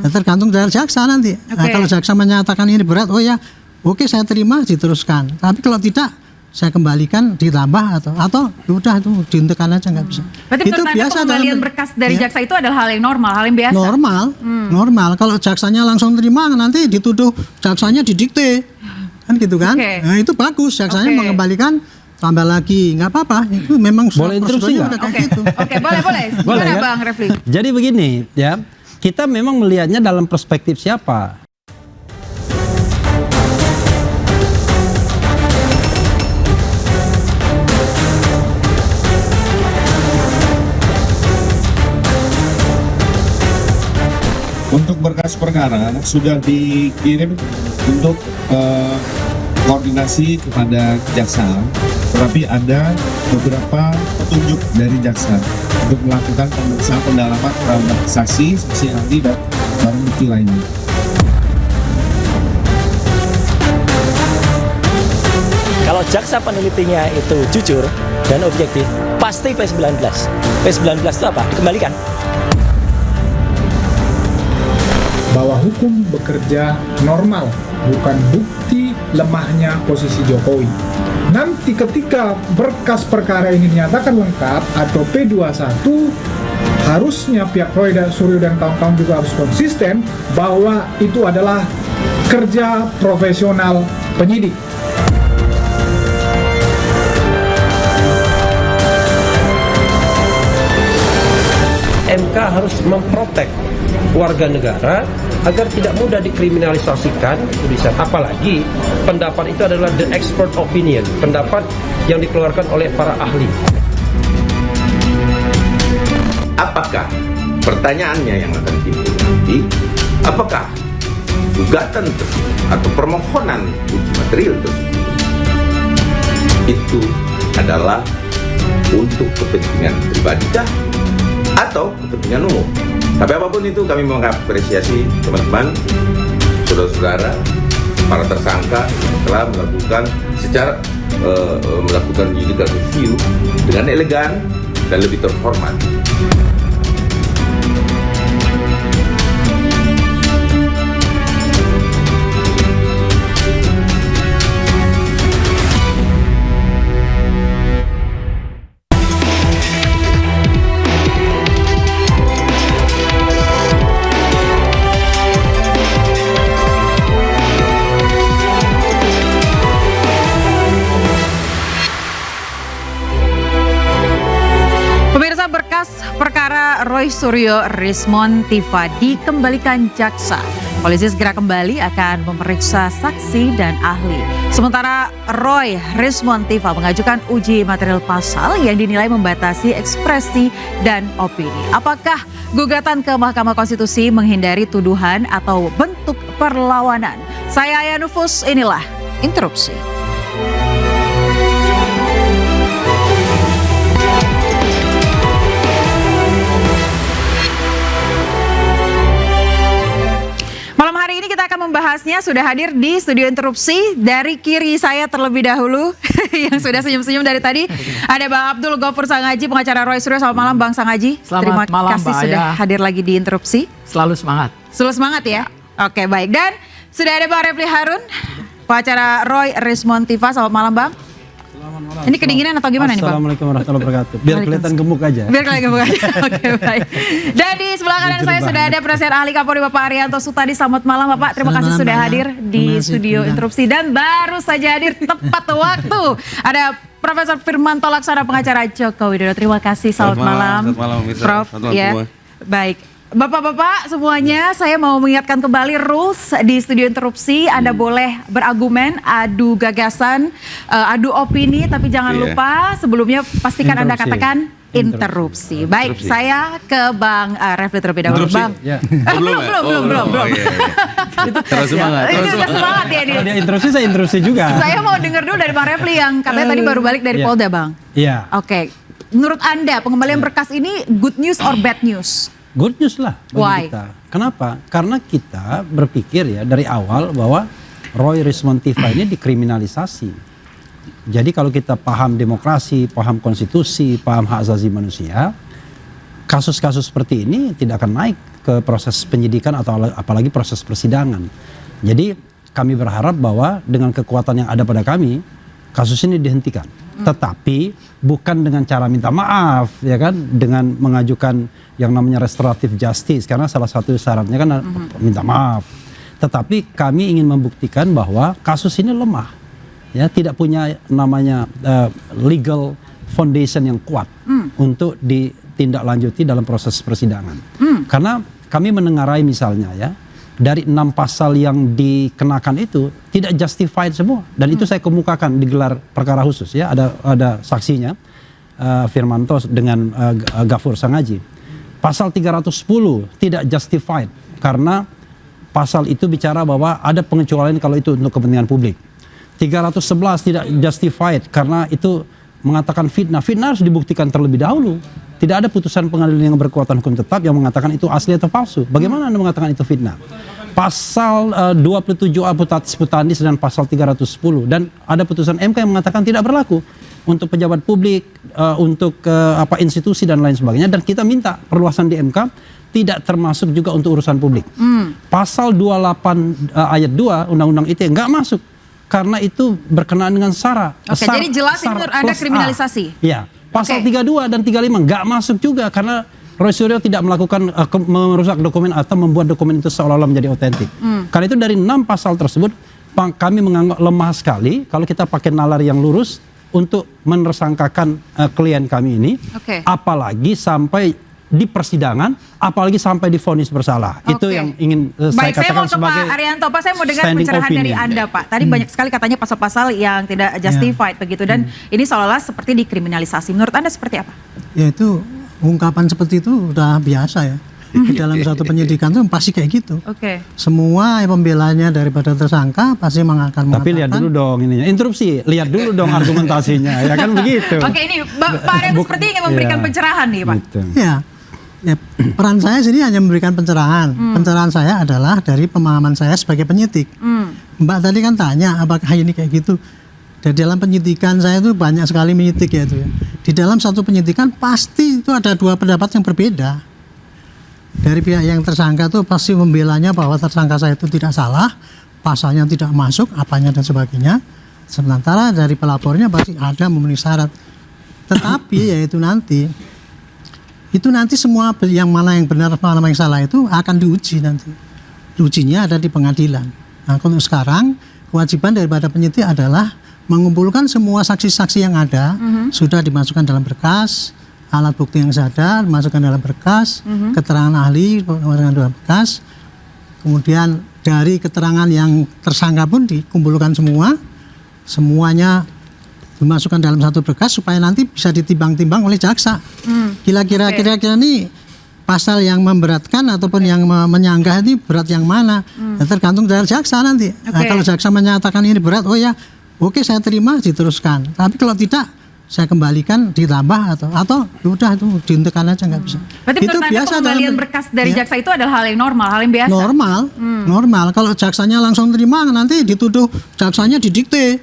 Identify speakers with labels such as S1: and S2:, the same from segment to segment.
S1: Tergantung dari jaksa nanti. Nah, kalau jaksa menyatakan ini berat, oh ya, oke saya terima diteruskan. Tapi kalau tidak, saya kembalikan ditambah atau udah itu dihentikan aja nggak bisa.
S2: Berarti
S1: itu biasa
S2: pembalian berkas dari jaksa itu adalah hal yang normal, hal yang biasa.
S1: Normal. Kalau jaksanya langsung terima, nanti dituduh jaksanya didikte, kan gitu kan? Nah itu bagus, jaksanya mengembalikan tambah lagi, nggak apa-apa. Itu memang
S3: boleh interupsi nggak?
S1: Gitu.
S2: Boleh. Gimana
S3: ya?
S2: Bang Refli?
S3: Jadi begini ya, kita memang melihatnya dalam perspektif siapa.
S4: Untuk berkas perkara sudah dikirim untuk koordinasi kepada jaksa, tetapi ada beberapa petunjuk dari jaksa untuk melakukan pemeriksaan pendalaman terhadap saksi ahli dan barang bukti lainnya.
S5: Kalau jaksa penelitinya itu jujur dan objektif, pasti P19. P19 itu apa? Dikembalikan.
S6: Bahwa hukum bekerja normal, bukan bukti lemahnya posisi Jokowi. Nanti ketika berkas perkara ini dinyatakan lengkap atau P21, harusnya pihak Roy dan Suryo dan kawan-kawan juga harus konsisten bahwa itu adalah kerja profesional penyidik.
S7: MK harus memprotek warga negara agar tidak mudah dikriminalisasikan tulisan, apalagi pendapat itu adalah the expert opinion, pendapat yang dikeluarkan oleh para ahli.
S8: Apakah pertanyaannya yang akan timbul nanti, apakah gugatan tersebut atau permohonan uji material tersebut itu adalah untuk kepentingan pribadikah atau kepentingan umum? Tapi apapun itu, kami mengapresiasi teman-teman, saudara-saudara, para tersangka yang telah melakukan judicial review dengan elegan dan lebih terhormat.
S2: Perkara Roy Suryo Rismon Tiva dikembalikan jaksa. Polisi segera kembali akan memeriksa saksi dan ahli. Sementara Roy Rismon Tiva mengajukan uji material pasal yang dinilai membatasi ekspresi dan opini. Apakah gugatan ke Mahkamah Konstitusi menghindari tuduhan atau bentuk perlawanan? Saya Aya Nufus, inilah Interupsi. Malam hari ini kita akan membahasnya, sudah hadir di studio Interupsi. Dari kiri saya terlebih dahulu yang sudah senyum-senyum dari tadi ada Bang Abdul Gofur Sangaji, pengacara Roy Suryo. Selamat malam Bang Sangaji.
S9: Selamat
S2: Terima kasih
S9: Mbak
S2: sudah
S9: Aya.
S2: hadir lagi di Interupsi.
S9: Selalu semangat.
S2: Selalu semangat ya. Oke, baik. Dan sudah ada Bang Refli Harun, pengacara Roy Rismon Tiva. Selamat malam Bang. Ini kedinginan atau gimana nih Bang?
S3: Assalamualaikum warahmatullahi wabarakatuh. Biar kelihatan gemuk aja.
S2: Biar kelihatan gemuk aja. Oke, baik. Dan di sebelah kanan saya sudah ada penasihat ahli Kapolri Bapak Arianto Sutadi. Selamat malam Bapak. Terima kasih sudah hadir di studio Interupsi. Dan baru saja hadir tepat waktu ada Profesor Firmanto Laksana, pengacara Joko Widodo. Terima kasih. Selamat malam.
S10: Selamat malam,
S2: Prof. Ya. Baik. Bapak-bapak semuanya, saya mau mengingatkan kembali rules di studio Interupsi. Anda boleh berargumen, adu gagasan, adu opini, tapi jangan lupa sebelumnya pastikan Anda katakan interupsi. Baik, saya ke Bang Refli terlebih dahulu. Bang.
S3: Ya.
S2: Belum.
S10: Terus semangat.
S2: Ini udah semangat ya nih.
S3: Kalau dia interupsi, saya interupsi juga.
S2: Saya mau dengar dulu dari Bang Refli yang katanya tadi baru balik dari Polda, Bang.
S3: Iya.
S2: Oke. Menurut Anda pengembalian berkas ini good news or bad news?
S3: Good news lah bagi
S2: Why?
S3: kita. Kenapa? Karena kita berpikir ya dari awal bahwa Roy Rismon Tiva ini dikriminalisasi. Jadi kalau kita paham demokrasi, paham konstitusi, paham hak asasi manusia, kasus-kasus seperti ini tidak akan naik ke proses penyidikan atau apalagi proses persidangan. Jadi kami berharap bahwa dengan kekuatan yang ada pada kami, kasus ini dihentikan. Tetapi bukan dengan cara minta maaf, ya kan, dengan mengajukan yang namanya restoratif justice, karena salah satu syaratnya kan minta maaf. Tetapi kami ingin membuktikan bahwa kasus ini lemah, ya, tidak punya namanya legal foundation yang kuat untuk ditindaklanjuti dalam proses persidangan. Karena kami menengarai misalnya, ya, dari 6 pasal yang dikenakan itu tidak justified semua, dan itu saya kemukakan di gelar perkara khusus, ya, ada saksinya Firmanto dengan Gafur Sangaji. Pasal 310 tidak justified karena pasal itu bicara bahwa ada pengecualian kalau itu untuk kepentingan publik. 311 tidak justified karena itu mengatakan fitnah. Fitnah harus dibuktikan terlebih dahulu. Tidak ada putusan pengadilan yang berkekuatan hukum tetap yang mengatakan itu asli atau palsu. Bagaimana Anda mengatakan itu fitnah? Pasal 27 Amputatis Putandis dan pasal 310, dan ada putusan MK yang mengatakan tidak berlaku untuk pejabat publik, untuk institusi dan lain sebagainya, dan kita minta perluasan di MK tidak termasuk juga untuk urusan publik. Pasal 28 ayat 2 Undang-Undang ITE nggak masuk karena itu berkenaan dengan SARA.
S2: Oke, jadi jelas ini menurut Anda kriminalisasi.
S3: Iya. Pasal 32 dan 35 nggak masuk juga karena Roy Suryo tidak melakukan merusak dokumen atau membuat dokumen itu seolah-olah menjadi otentik. Karena itu dari 6 pasal tersebut kami menganggap lemah sekali kalau kita pakai nalar yang lurus untuk menersangkakan klien kami ini. Apalagi sampai di persidangan, apalagi sampai divonis bersalah. Itu yang ingin saya katakan sebagai
S2: Pak Arianto. Pak, saya mau dengar pencerahan dari Anda, Pak. Tadi banyak sekali katanya pasal-pasal yang tidak justified begitu, dan ini seolah-olah seperti dikriminalisasi. Menurut Anda seperti apa?
S1: Ya, itu ungkapan seperti itu udah biasa, ya. Di dalam satu penyidikan itu pasti kayak gitu. Semua pembelanya daripada tersangka pasti akan mengatakan.
S3: Tapi lihat dulu dong ininya. Interupsi, lihat dulu dong argumentasinya, ya kan begitu.
S2: Ini Pak Arianto seperti ingin memberikan pencerahan nih, Pak.
S3: Gitu.
S1: Ya, peran saya sini hanya memberikan pencerahan. Pencerahan saya adalah dari pemahaman saya sebagai penyidik. Mbak tadi kan tanya apakah ini kayak gitu. Di dalam penyidikan saya itu banyak sekali menyidik, ya itu, ya. Di dalam satu penyidikan pasti itu ada 2 pendapat yang berbeda. Dari pihak yang tersangka itu pasti membelanya bahwa tersangka saya itu tidak salah, pasalnya tidak masuk, apanya dan sebagainya. Sementara dari pelapornya pasti ada memenuhi syarat. Tetapi yaitu nanti semua yang mana yang benar, mana yang salah itu akan diuji nanti. Ujinya ada di pengadilan. Nah, kalau sekarang kewajiban daripada penyidik adalah mengumpulkan semua saksi-saksi yang ada, sudah dimasukkan dalam berkas, alat bukti yang ada dimasukkan dalam berkas, keterangan ahli dimasukkan dalam berkas, kemudian dari keterangan yang tersangka pun dikumpulkan semuanya dimasukkan dalam satu berkas supaya nanti bisa ditimbang-timbang oleh jaksa. Kira-kira nih pasal yang memberatkan ataupun yang menyanggah ini berat yang mana? Ya, tergantung dari jaksa nanti. Nah, kalau jaksa menyatakan ini berat, oh ya, oke, saya terima, diteruskan. Tapi kalau tidak, saya kembalikan, ditambah atau udah itu dihentikan aja, nggak bisa.
S2: Berarti
S1: itu biasa
S2: pengembalian berkas dari jaksa itu adalah hal yang normal, hal yang biasa.
S1: Normal. Kalau jaksanya langsung terima, nanti dituduh jaksanya didikte.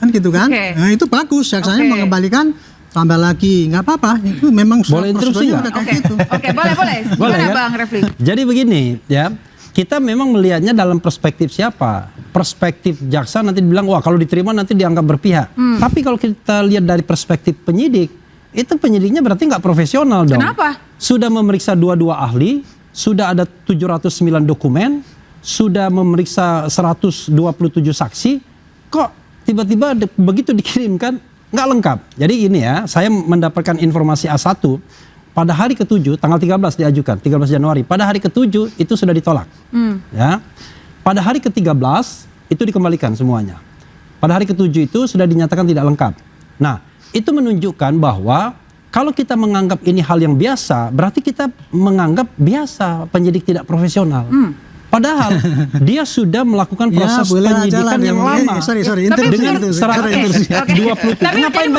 S1: Kan gitu kan? Nah, itu bagus, jaksanya mengembalikan, tambah lagi, nggak apa-apa. Itu memang
S3: boleh interupsi nggak?
S1: Gitu.
S2: Boleh. Gimana kan? Bang Refli?
S3: Jadi begini, ya, kita memang melihatnya dalam perspektif siapa? Perspektif jaksa nanti dibilang, wah kalau diterima nanti dianggap berpihak. Tapi kalau kita lihat dari perspektif penyidik, itu penyidiknya berarti nggak profesional dong.
S2: Kenapa?
S3: Sudah memeriksa 22 ahli, sudah ada 709 dokumen, sudah memeriksa 127 saksi, kok tiba-tiba begitu dikirimkan nggak lengkap. Jadi ini ya, saya mendapatkan informasi A1 pada hari ke-7, tanggal 13 diajukan, 13 Januari. Pada hari ke-7 itu sudah ditolak. Ya. Pada hari ke-13 itu dikembalikan semuanya. Pada hari ke-7 itu sudah dinyatakan tidak lengkap. Nah, itu menunjukkan bahwa kalau kita menganggap ini hal yang biasa, berarti kita menganggap biasa penyidik tidak profesional. Padahal dia sudah melakukan proses penyidikan yang lama. Dengan 120. Ngapain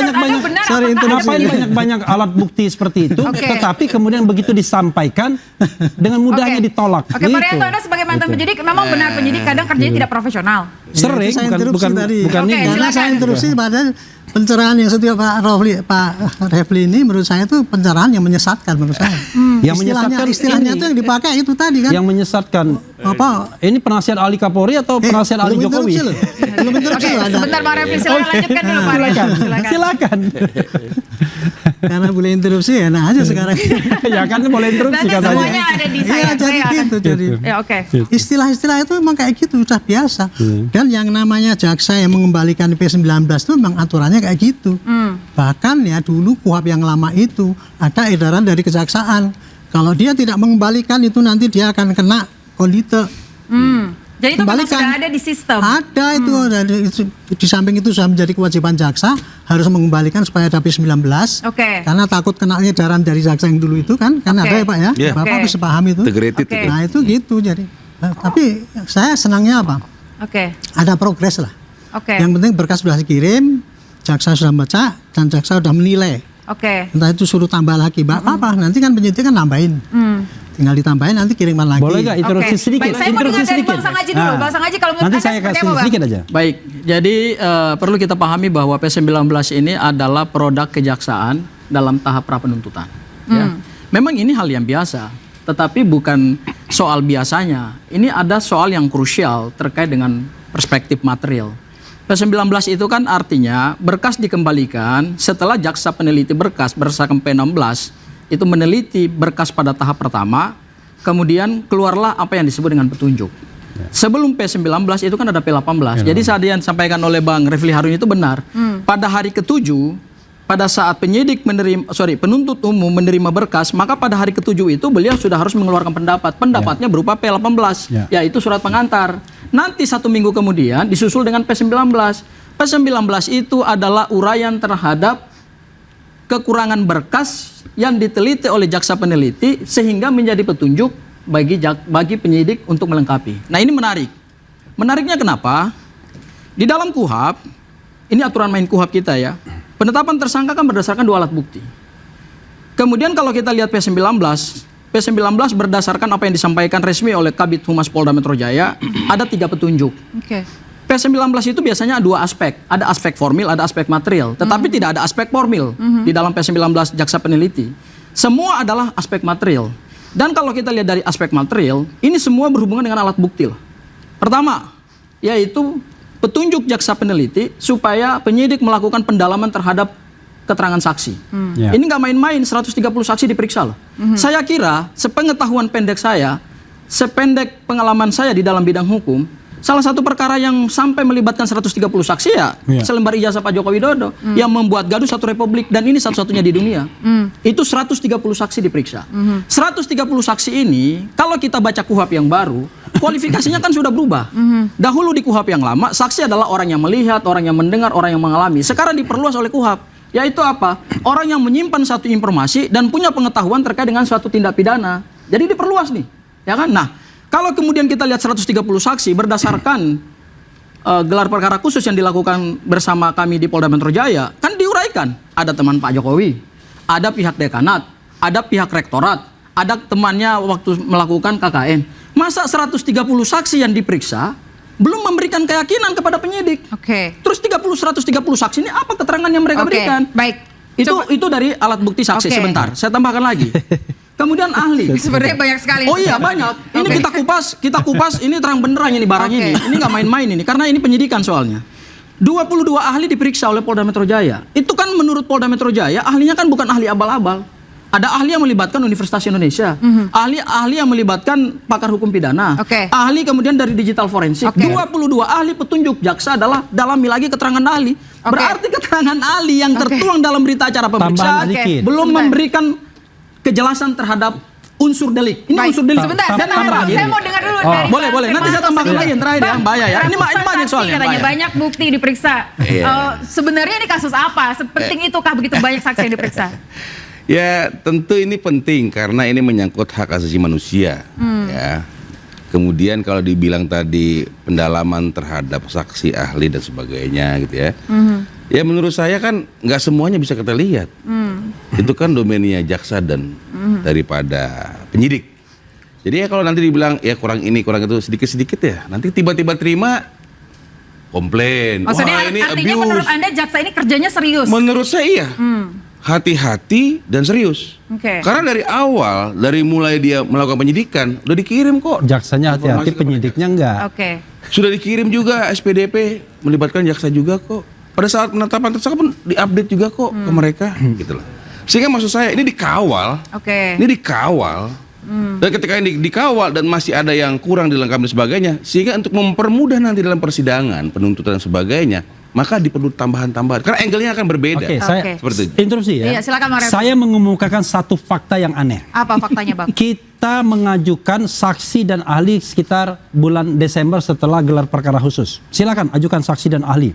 S3: banyak alat bukti seperti itu, tetapi kemudian begitu disampaikan dengan mudahnya ditolak.
S2: Pak Arianto, Anda sebagai mantan penyidik, memang benar penyidik kadang kerjanya tidak profesional.
S3: Sering, bukan ini.
S1: Karena saya interupsi pada pencerahan yang setiap Pak Refli ini menurut saya itu pencerahan yang menyesatkan menurut saya.
S3: Yang menyesatkan
S1: istilahnya
S3: ini.
S1: itu yang dipakai itu tadi kan.
S3: Yang menyesatkan
S1: Apa?
S3: ini penasihat ahli Kapolri atau penasihat ahli
S1: belum
S3: Jokowi?
S1: interupsi loh. Belum interupsi
S2: Oke,
S1: loh ada.
S2: sebentar Pak Refli, silakan lanjutkan dulu Pak Refli.
S3: Silakan.
S1: Karena boleh interupsi enak aja sekarang.
S3: Ya kan boleh interupsi
S2: Nanti
S3: katanya.
S2: semuanya ada di saya.
S1: Iya, jadi
S2: Saya akan-
S1: gitu. Jadi
S2: Ya oke.
S1: istilah-istilah itu memang kayak gitu sudah biasa. Dan yang namanya jaksa yang mengembalikan P19 itu memang aturannya kayak gitu. Bahkan ya dulu KUHP yang lama itu ada edaran dari kejaksaan. Kalau dia tidak mengembalikan itu nanti dia akan kena kondite.
S2: Jadi itu memang
S1: Kembalikan.
S2: sudah ada di sistem.
S1: Ada itu, di samping itu sudah menjadi kewajiban jaksa harus mengembalikan supaya ada P19.
S2: Oke.
S1: Karena takut kena edaran dari jaksa yang dulu itu kan
S2: Oke.
S1: ada ya Pak ya.
S8: Iya.
S1: Bapak
S2: Oke.
S1: bisa paham itu.
S8: Integrated
S2: Oke.
S8: itu.
S1: Nah itu gitu jadi. Tapi saya senangnya apa?
S2: Oke.
S1: Ada progres lah.
S2: Oke.
S1: Yang penting berkas sudah dikirim, jaksa sudah baca dan jaksa sudah menilai.
S2: Oke.
S1: Entah itu suruh tambah lagi, apa? Nanti kan penyidik kan nambahin. Tinggal ditambahin nanti kirimkan lagi.
S3: Boleh nggak interupsi
S2: Oke.
S3: sedikit?
S2: Baik, saya mau dengar dari Bang Sang Haji dulu.
S3: Nah,
S2: Bang Sang Haji kalau menurut
S3: nanti
S2: Anda
S3: saya
S2: seperti
S3: kasih
S2: apa, Bang?
S3: sedikit aja.
S9: Baik, jadi perlu kita pahami bahwa P19 ini adalah produk kejaksaan dalam tahap pra-penuntutan. Ya. Memang ini hal yang biasa, tetapi bukan soal biasanya. Ini ada soal yang krusial terkait dengan perspektif material. P19 itu kan artinya berkas dikembalikan setelah jaksa peneliti berkas berdasarkan P16 itu meneliti berkas pada tahap pertama, kemudian keluarlah apa yang disebut dengan petunjuk. Sebelum P19 itu kan ada P18. Jadi saat yang disampaikan oleh Bang Refli Harun itu benar. Pada hari ke-7, pada saat penuntut umum menerima berkas, maka pada hari ke-7 itu beliau sudah harus mengeluarkan pendapat. Pendapatnya berupa P18, yaitu surat pengantar. Nanti 1 minggu kemudian disusul dengan P19. P19 itu adalah uraian terhadap kekurangan berkas yang diteliti oleh jaksa peneliti sehingga menjadi petunjuk bagi penyidik untuk melengkapi. Nah ini menarik. Menariknya kenapa? Di dalam KUHP, ini aturan main KUHP kita ya, penetapan tersangka kan berdasarkan 2 alat bukti. Kemudian kalau kita lihat P19 berdasarkan apa yang disampaikan resmi oleh Kabid Humas Polda Metro Jaya, ada 3 petunjuk.
S2: Oke.
S9: P19 itu biasanya 2 aspek, ada aspek formil, ada aspek material, tetapi tidak ada aspek formil di dalam P19 jaksa peneliti. Semua adalah aspek material. Dan kalau kita lihat dari aspek material, ini semua berhubungan dengan alat bukti. Pertama, yaitu petunjuk jaksa peneliti supaya penyidik melakukan pendalaman terhadap keterangan saksi. Ini nggak main-main, 130 saksi diperiksa loh. Saya kira, sepengetahuan pendek saya, sependek pengalaman saya di dalam bidang hukum, salah satu perkara yang sampai melibatkan 130 saksi ya selembar ijazah Pak Joko Widodo yang membuat gaduh satu republik dan ini satu-satunya di dunia. Itu 130 saksi diperiksa. 130 saksi ini kalau kita baca KUHP yang baru, kualifikasinya kan sudah berubah. Dahulu di KUHP yang lama, saksi adalah orang yang melihat, orang yang mendengar, orang yang mengalami. Sekarang diperluas oleh KUHP, yaitu apa? Orang yang menyimpan satu informasi dan punya pengetahuan terkait dengan suatu tindak pidana. Jadi diperluas nih, ya kan? Nah, kalau kemudian kita lihat 130 saksi berdasarkan gelar perkara khusus yang dilakukan bersama kami di Polda Metro Jaya, kan diuraikan. Ada teman Pak Jokowi, ada pihak dekanat, ada pihak rektorat, ada temannya waktu melakukan KKN. Masa 130 saksi yang diperiksa belum memberikan keyakinan kepada penyidik?
S2: Oke.
S9: Terus 130 saksi ini apa keterangan yang mereka
S2: Oke,
S9: berikan?
S2: baik.
S9: Itu dari alat bukti saksi.
S2: Oke.
S9: Sebentar, saya tambahkan lagi. Kemudian ahli.
S2: Sebenarnya banyak sekali.
S9: Oh iya banyak. Ini kita kupas ini terang benderang ini barang
S2: Oke.
S9: ini. Ini nggak main-main ini karena ini penyidikan soalnya. 22 ahli diperiksa oleh Polda Metro Jaya. Itu kan menurut Polda Metro Jaya ahlinya kan bukan ahli abal-abal. Ada ahli yang melibatkan Universitas Indonesia, ahli yang melibatkan pakar hukum pidana,
S2: Oke.
S9: ahli kemudian dari digital forensik.
S2: Oke.
S9: 22 ahli petunjuk jaksa adalah dalami lagi keterangan ahli.
S2: Oke.
S9: Berarti keterangan ahli yang tertuang dalam berita acara pemeriksaan
S3: Tambahan sedikit.
S9: belum
S2: Sebentar.
S9: memberikan kejelasan terhadap unsur delik. Ini
S2: Baik.
S9: unsur delik.
S2: Sebentar,
S9: Saya tambah
S2: saya mau dengar dulu dari
S9: boleh.
S2: Bang
S9: Nanti saya
S2: Firman
S9: tambahkan
S2: Saskia.
S9: lagi yang terakhir ya,
S2: Bang,
S9: bahaya ya. Ini
S2: ratusan
S9: banyak
S2: saksi
S9: soalnya.
S2: katanya,
S9: bahaya.
S2: banyak bukti diperiksa. Sebenarnya ini kasus apa? Sepenting itukah begitu banyak saksi yang diperiksa?
S8: Ya tentu ini penting karena ini menyangkut hak asasi manusia. Ya. Kemudian kalau dibilang tadi pendalaman terhadap saksi ahli dan sebagainya gitu ya. Ya menurut saya kan nggak semuanya bisa kita lihat. Itu kan domennya jaksa dan daripada penyidik. Jadi ya kalau nanti dibilang ya kurang ini kurang itu sedikit-sedikit ya. Nanti tiba-tiba terima komplain.
S2: Maksudnya
S8: Wah, ini
S2: artinya
S8: abuse.
S2: menurut Anda jaksa ini kerjanya serius?
S8: Menurut saya iya. Hati-hati dan serius.
S2: Oke.
S8: Karena dari awal, dari mulai dia melakukan penyidikan, udah dikirim kok.
S3: Jaksanya hati-hati,
S8: Informasi ke
S3: penyidiknya enggak.
S2: Oke.
S8: Sudah dikirim juga SPDP, melibatkan jaksa juga kok. Pada saat penetapan tersangka pun diupdate juga kok ke mereka, gitu loh. Sehingga maksud saya ini dikawal.
S2: Oke.
S8: Ini dikawal. Dan ketika ini dikawal dan masih ada yang kurang dilengkapi dan sebagainya, sehingga untuk mempermudah nanti dalam persidangan, penuntutan dan sebagainya, maka diperlu tambahan-tambahan. Karena angle-nya akan berbeda.
S3: Oke, saya
S8: Seperti itu.
S3: interupsi ya.
S2: Iya, silakan, Bang Refli.
S3: Saya mengemukakan satu fakta yang aneh.
S2: Apa faktanya, Bang?
S3: Kita mengajukan saksi dan ahli sekitar bulan Desember setelah gelar perkara khusus. Silakan ajukan saksi dan ahli.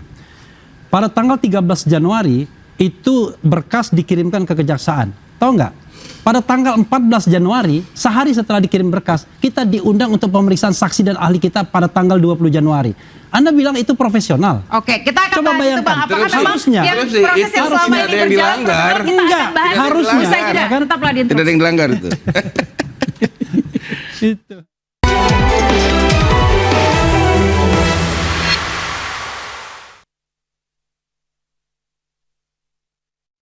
S3: Pada tanggal 13 Januari itu berkas dikirimkan ke kejaksaan. Tahu nggak? Pada tanggal 14 Januari, sehari setelah dikirim berkas, kita diundang untuk pemeriksaan saksi dan ahli kita pada tanggal 20 Januari. Anda bilang itu profesional.
S2: Oke, kita akan
S3: Coba
S2: bahas itu,
S3: bayangkan.
S2: Bang. Apakah
S8: Terus
S2: memang
S3: harusnya.
S2: yang
S8: Terus sih,
S2: proses
S8: itu
S2: yang
S8: harusnya
S2: selama
S8: ada
S2: ini
S8: yang
S2: berjalan,
S8: dilanggar.
S2: kita
S3: Enggak,
S2: akan bahas.
S3: harusnya.
S2: Usai jeda.
S3: Kan?
S2: Tetaplah di
S8: Tidak ada yang dilanggar itu.
S3: Itu.